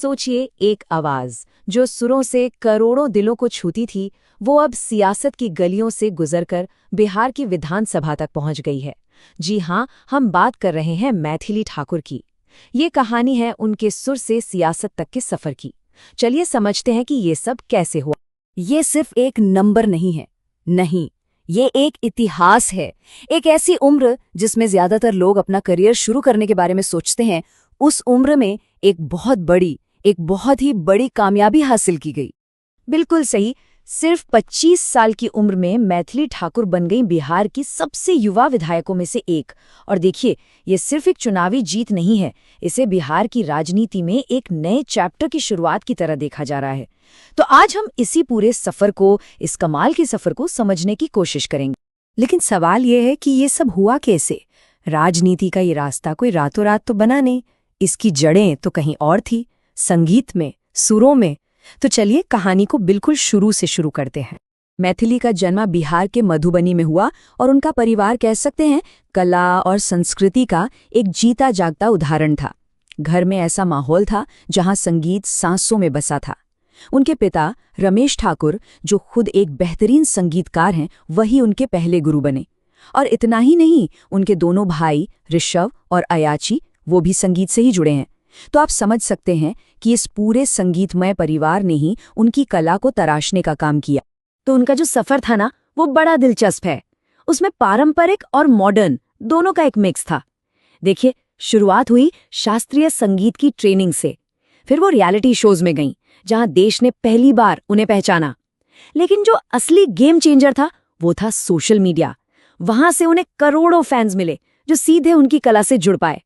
सोचिए, एक आवाज जो सुरों से करोड़ों दिलों को छूती थी, वो अब सियासत की गलियों से गुजरकर बिहार की विधानसभा तक पहुंच गई है। जी हाँ, हम बात कर रहे हैं मैथिली ठाकुर की। ये कहानी है उनके सुर से सियासत तक के सफर की। चलिए समझते हैं कि ये सब कैसे हुआ। ये सिर्फ एक नंबर नहीं है, नहीं, ये एक इतिहास है। एक ऐसी उम्र जिसमें ज्यादातर लोग अपना करियर शुरू करने के बारे में सोचते हैं, उस उम्र में एक बहुत ही बड़ी कामयाबी हासिल की गई। बिल्कुल सही। सिर्फ 25 साल की उम्र में मैथिली ठाकुर बन गई बिहार की सबसे युवा विधायकों में से एक। और देखिए, ये सिर्फ एक चुनावी जीत नहीं है, इसे बिहार की राजनीति में एक नए चैप्टर की शुरुआत की तरह देखा जा रहा है। तो आज हम इसी पूरे सफर को, इस कमाल के सफर को समझने की कोशिश करेंगे। लेकिन सवाल ये है कि ये सब हुआ कैसे? राजनीति का ये रास्ता कोई रातों रात तो बना नहीं, इसकी जड़ें तो कहीं और थी, संगीत में, सुरों में। तो चलिए कहानी को बिल्कुल शुरू से शुरू करते हैं। मैथिली का जन्म बिहार के मधुबनी में हुआ और उनका परिवार कह सकते हैं कला और संस्कृति का एक जीता जागता उदाहरण था। घर में ऐसा माहौल था जहां संगीत सांसों में बसा था। उनके पिता रमेश ठाकुर, जो खुद एक बेहतरीन संगीतकार हैं, वही उनके पहले गुरु बने। और इतना ही नहीं, उनके दोनों भाई ऋषभ और अयाची, वो भी संगीत से ही जुड़े हैं। तो आप समझ सकते हैं कि इस पूरे संगीतमय परिवार ने ही उनकी कला को तराशने का काम किया। तो उनका जो सफर था ना, वो बड़ा दिलचस्प है। उसमें पारंपरिक और मॉडर्न दोनों का एक मिक्स था। देखिए, शुरुआत हुई शास्त्रीय संगीत की ट्रेनिंग से। फिर वो रियलिटी शोज में गईं, जहां देश ने पहली बार उन्हें पहचाना। लेकिन जो असली गेम चेंजर था, वो था सोशल मीडिया। वहां से उन्हें करोड़ों फैंस मिले जो सीधे उनकी कला से जुड़ पाए।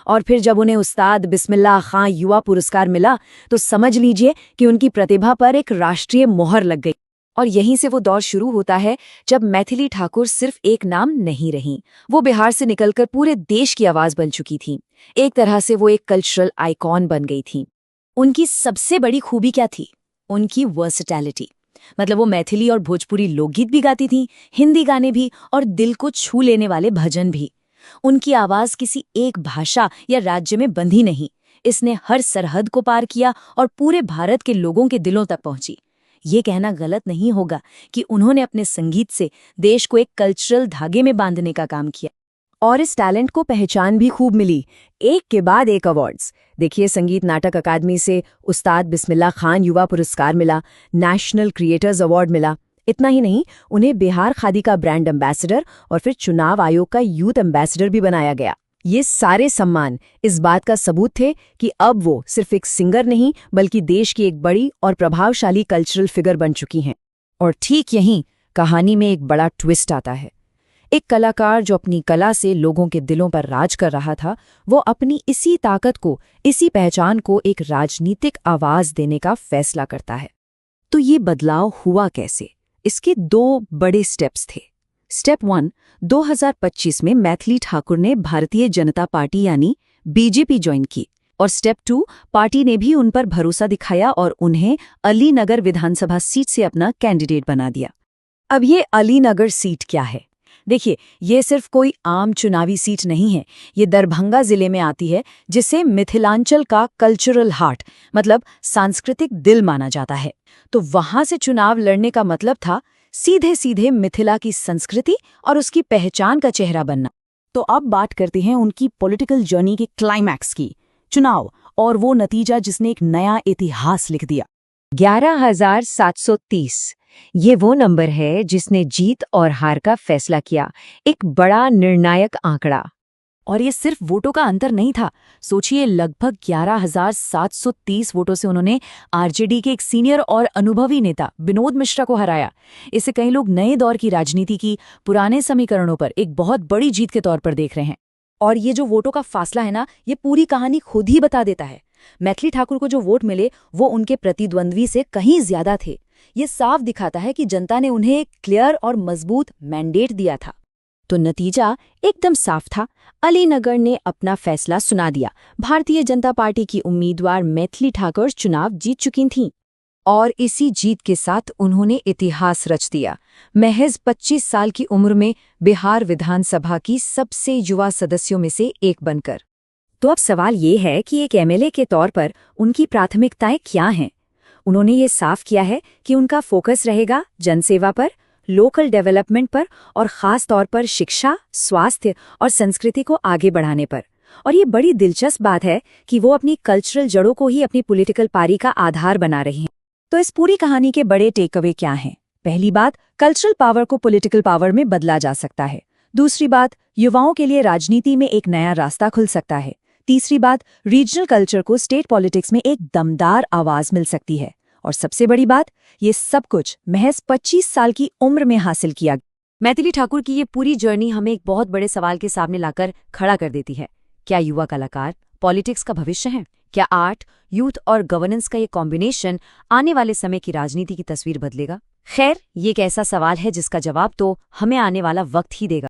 और फिर जब उन्हें उस्ताद बिस्मिल्लाह खां युवा पुरस्कार मिला, तो समझ लीजिए कि उनकी प्रतिभा पर एक राष्ट्रीय मोहर लग गई। और यहीं से वो दौर शुरू होता है जब मैथिली ठाकुर सिर्फ एक नाम नहीं रहीं, वो बिहार से निकलकर पूरे देश की आवाज बन चुकी थी। एक तरह से वो एक कल्चरल आइकॉन बन गई थी। उनकी सबसे बड़ी खूबी क्या थी? उनकी वर्सेटैलिटी। मतलब वो मैथिली और भोजपुरी लोकगीत भी गाती थीं, हिंदी गाने भी, और दिल को छू लेने वाले भजन भी। उनकी आवाज किसी एक भाषा या राज्य में बंधी नहीं, इसने हर सरहद को पार किया और पूरे भारत के लोगों के दिलों तक पहुंची। ये कहना गलत नहीं होगा कि उन्होंने अपने संगीत से देश को एक कल्चरल धागे में बांधने का काम किया। और इस टैलेंट को पहचान भी खूब मिली, एक के बाद एक अवार्ड्स। देखिए, संगीत नाटक अकादमी से उस्ताद बिस्मिल्लाह खान युवा पुरस्कार मिला, नेशनल क्रिएटर्स अवार्ड मिला। इतना ही नहीं, उन्हें बिहार खादी का ब्रांड एम्बेसडर और फिर चुनाव आयोग का यूथ एम्बेसडर भी बनाया गया। ये सारे सम्मान इस बात का सबूत थे कि अब वो सिर्फ एक सिंगर नहीं, बल्कि देश की एक बड़ी और प्रभावशाली कल्चरल फिगर बन चुकी हैं। और ठीक यहीं कहानी में एक बड़ा ट्विस्ट आता है। एक कलाकार जो अपनी कला से लोगों के दिलों पर राज कर रहा था, वो अपनी इसी ताकत को, इसी पहचान को एक राजनीतिक आवाज देने का फैसला करता है। तो ये बदलाव हुआ कैसे? इसके दो बड़े स्टेप्स थे। स्टेप 1, 2025 में मैथिली ठाकुर ने भारतीय जनता पार्टी यानी बीजेपी ज्वाइन की। और स्टेप 2, पार्टी ने भी उन पर भरोसा दिखाया और उन्हें अलीनगर विधानसभा सीट से अपना कैंडिडेट बना दिया। अब ये अलीनगर सीट क्या है? देखिए, ये सिर्फ कोई आम चुनावी सीट नहीं है। ये दरभंगा जिले में आती है, जिसे मिथिलांचल का कल्चरल हार्ट, मतलब सांस्कृतिक दिल माना जाता है। तो वहां से चुनाव लड़ने का मतलब था सीधे सीधे मिथिला की संस्कृति और उसकी पहचान का चेहरा बनना। तो अब बात करते हैं उनकी पॉलिटिकल जर्नी के क्लाइमैक्स की, चुनाव और वो नतीजा जिसने एक नया इतिहास लिख दिया। 11,730 ये वो नंबर है जिसने जीत और हार का फैसला किया, एक बड़ा निर्णायक आंकड़ा। और ये सिर्फ वोटों का अंतर नहीं था। सोचिए, लगभग 11,730 वोटों से उन्होंने आरजेडी के एक सीनियर और अनुभवी नेता विनोद मिश्रा को हराया। इसे कई लोग नए दौर की राजनीति की पुराने समीकरणों पर एक बहुत बड़ी जीत के तौर पर देख रहे हैं। और ये जो वोटों का फासला है ना, ये पूरी कहानी खुद ही बता देता है। मैथिली ठाकुर को जो वोट मिले, वो उनके प्रतिद्वंद्वी से कहीं ज्यादा थे। ये साफ दिखाता है कि जनता ने उन्हें एक क्लियर और मजबूत मैंडेट दिया था। तो नतीजा एकदम साफ था। अलीनगर ने अपना फैसला सुना दिया। भारतीय जनता पार्टी की उम्मीदवार मैथिली ठाकुर चुनाव जीत चुकी थीं। और इसी जीत के साथ उन्होंने इतिहास रच दिया। महज 25 साल की उम्र में बिहार विधानसभा की सबसे युवा सदस्यों में से एक बनकर। तो अब सवाल ये है कि एक एमएलए के तौर पर उनकी प्राथमिकताएं क्या हैं? उन्होंने ये साफ किया है कि उनका फोकस रहेगा जनसेवा पर, लोकल डेवलपमेंट पर और खास तौर पर शिक्षा, स्वास्थ्य और संस्कृति को आगे बढ़ाने पर। और ये बड़ी दिलचस्प बात है कि वो अपनी कल्चरल जड़ों को ही अपनी पॉलिटिकल पारी का आधार बना रही हैं। तो इस पूरी कहानी के बड़े टेकअवे क्या हैं? पहली बात, कल्चरल पावर को पॉलिटिकल पावर में बदला जा सकता है। दूसरी बात, युवाओं के लिए राजनीति में एक नया रास्ता खुल सकता है। तीसरी बात, रीजनल कल्चर को स्टेट पॉलिटिक्स में एक दमदार आवाज मिल सकती है। और सबसे बड़ी बात, ये सब कुछ महज 25 साल की उम्र में हासिल किया। मैथिली ठाकुर की ये पूरी जर्नी हमें एक बहुत बड़े सवाल के सामने लाकर खड़ा कर देती है। क्या युवा कलाकार पॉलिटिक्स का भविष्य है? क्या आर्ट, यूथ और गवर्नेंस का ये कॉम्बिनेशन आने वाले समय की राजनीति की तस्वीर बदलेगा? खैर, ये एक ऐसा सवाल है जिसका जवाब तो हमें आने वाला वक्त ही देगा।